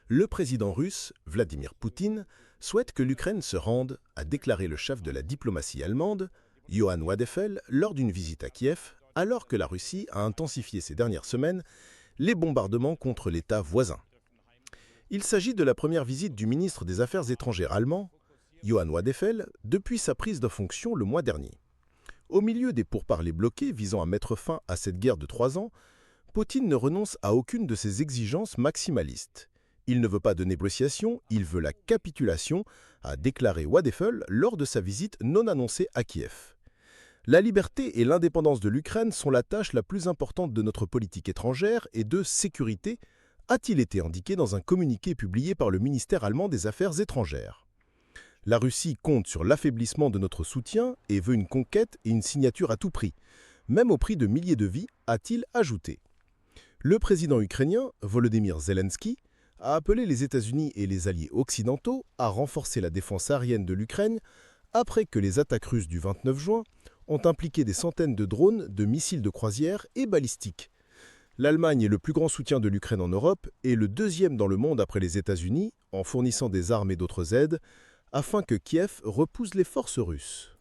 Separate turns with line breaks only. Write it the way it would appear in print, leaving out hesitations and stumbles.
Le président russe, Vladimir Poutine, souhaite que l'Ukraine se rende, a déclaré le chef de la diplomatie allemande, Johann Wadephel, lors d'une visite à Kiev, alors que la Russie a intensifié ces dernières semaines les bombardements contre l'État voisin. Il s'agit de la première visite du ministre des Affaires étrangères allemand, Johann Wadephel, depuis sa prise de fonction le mois dernier. Au milieu des pourparlers bloqués visant à mettre fin à cette guerre de 3 ans, Poutine ne renonce à aucune de ses exigences maximalistes. Il ne veut pas de négociation, il veut la capitulation, a déclaré Wadephel lors de sa visite non annoncée à Kiev. La liberté et l'indépendance de l'Ukraine sont la tâche la plus importante de notre politique étrangère et de sécurité, a-t-il été indiqué dans un communiqué publié par le ministère allemand des Affaires étrangères. La Russie compte sur l'affaiblissement de notre soutien et veut une conquête et une signature à tout prix, même au prix de milliers de vies, a-t-il ajouté. Le président ukrainien, Volodymyr Zelensky, a appelé les États-Unis et les alliés occidentaux à renforcer la défense aérienne de l'Ukraine après que les attaques russes du 29 juin ont impliqué des centaines de drones, de missiles de croisière et balistiques. L'Allemagne est le plus grand soutien de l'Ukraine en Europe et le deuxième dans le monde après les États-Unis en fournissant des armes et d'autres aides afin que Kiev repousse les forces russes.